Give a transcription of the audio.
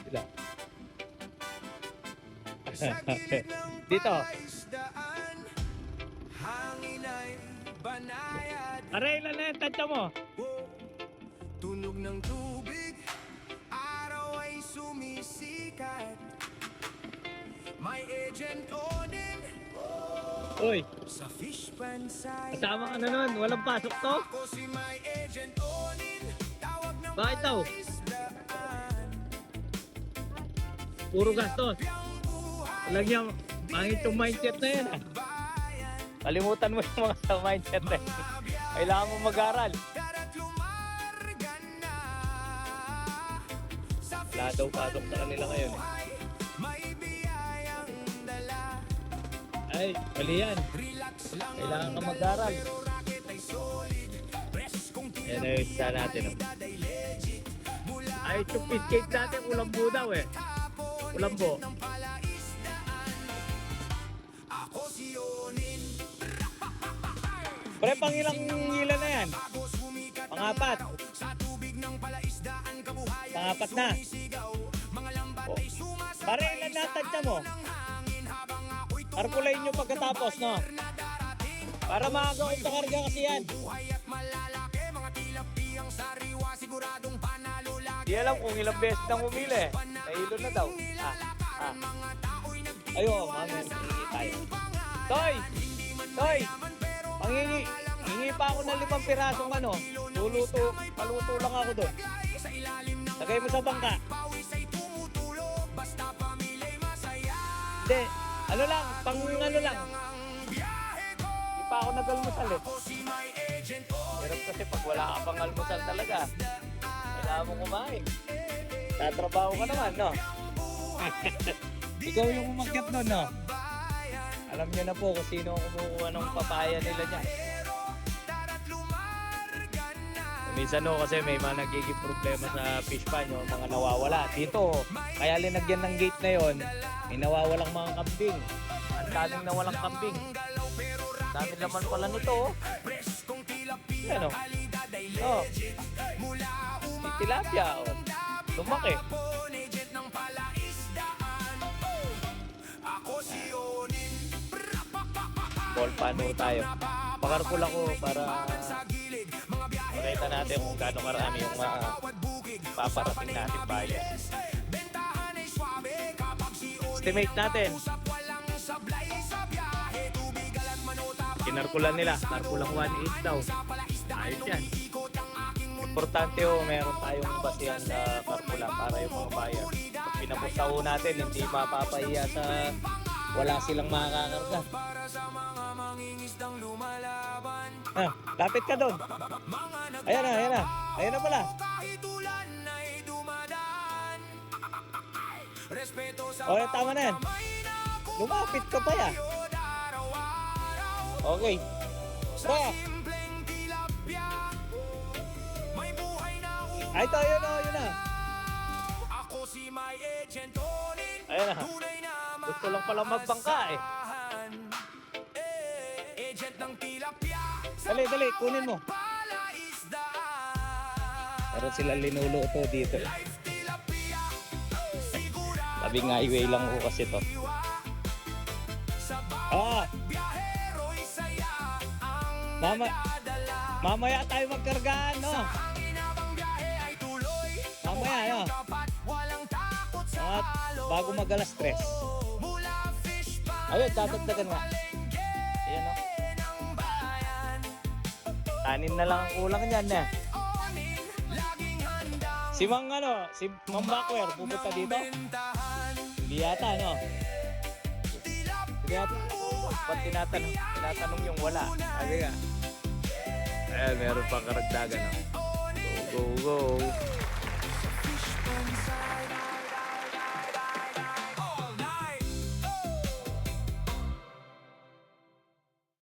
Sila. Dito. Aray, ilan na yung tansya mo? Tunog ng tubig, araw ay sumisikat. May agent onin Uy, sa fish pan side. kasama ka na nun. Walang pasok to? Ako si may agent onin, tawag ng Bakit daw? palaisdaan. Puro gastos. Yang buhay Walang yung pangit yung mindset na yan. bayan, Kalimutan mo yung mga sa mindset na yan. Kailangan mo mag-aral. dara't lumarga na. Sa Wala fish daw pan pasok sa kanila ng ngayon. buhay, may biyayang dala. Ay, mali yan. Relax lang Kailangan ka ang mag-aral. pero racket ay solid. Press kung Yan na yung isa natin. Oh. kalidad ay legit. Mula Ay, yung fish cake natin, ulambo daw eh. tapon Ulambo. ng palaisdaan. Ako si Onin. Pre, pang ilang hila na yan? Bago sumikat ang Pangapat. araw, sa tubig ng palaisdaan kabuhayan Pangapat ay na. sumisigaw. Mga lambat Oh. ay sumasabay Pare, ilan na sa tansya mo? alon ng hangin habang ako'y Karpulayin nyo pagkatapos, no? na darating. Para makagawin sa karga kasi yan. Buhay at malalaki, mga tilapiyang sariwa, siguradong panalo lagi. Di alam kung ilang beses nang umili. Nahilo na daw. Mga tao'y Ayun, mami, hingi tayo. Toy! Toy! Pangingi. Hingi pa ako ng 5 pirasong ano. Luluto. Paluto lang ako doon. sa ilalim ng Lagay mo sa bangka. pawis ay tumutulo, basta pamila'y masaya. Hindi. Ano lang. Pang ano lang. Ang biyahe ko, Hindi pa ako nag-almusal eh. ako si my agent o Hirap kasi pag wala ka pang almusal talaga. Kailangan mo kumain. Tatrabaho ka naman, no? Ikaw yung umakyat doon, no? Alam niyo na po kung sino ang kumukuha ng papaya nila niya. dara't lumarga na. Minsan no, kasi may mga nagiging problema sa fish pan, yung mga nawawala. Dito, kaya linagyan ng gate na yon, may nawawalang mga kambing. Ang daming nawalang kambing. Dami naman pala nito, oh. Preskong tilapia, Ano? kalidad ay Oh. legit. Mula May tilapia, oh. Lumaki. hapon, agent ng palaisdaan. Ako si Onin. Ball paano tayo. Pakarpul ako para Sa gilid, mga biyahe makita natin kung gaano karami yung bawat bukid. paparating natin bayan. Bentahan ay swabe kapag si Onin Estimate natin. usap, walang sablay sa biyahe. Tubig alat manota. Kinarkulan nila. Karkulang 1.8 daw. Ayos yan. Ikot ang aking mundo. Importante ho, meron tayong basihan na karpula para yung mga bayan. Pag pinapunta ho natin, hindi mapapahiya sa wala silang makakarga. Para sa mga mangingisdang lumalaban. Ah, lapit ka doon. Mga Ayan na, ayan na. Ayan na pala. kahit ulan ay dumadaan. Respeto sa Okay, tama na yan. kamay na Lumapit ka pa ya. kumayod araw-araw. Okay. Sa Ba? simpleng tilapia, may buhay na Ay, ito, yun na, yun na. ako si my agent Onin. Ayan na. Tunay na Gusto lang pala magbangka eh. maasahan. Agent ng tilapia. Dali, dali, kunin mo. Palaisdaan. Meron sila linuluto dito. Life tilapia. Sigurado Tabing highway lang ho kasi to. sa Ah, bawat biyahero'y saya ang Mama- nadadala. mamaya tayo magkargaan, no? Sa hangin habang biyahe ay tuloy. Mamaya, no? Tapat, walang takot sa At alon. bago mag-alas 3. Mula fish pan Ayun, dadagdagan nga. palengke Ayan, no? ng bayan. Tanin na lang ang kulang niyan, eh. Onin, laging handa. Si Mang ano, si Mang Backware, pupunta dito? Bentahan, Hindi yata, no? tilapia Hindi yata. Ba't tinatanong yung wala? Sabi nga. Ayan, meron pang karagdagan, no?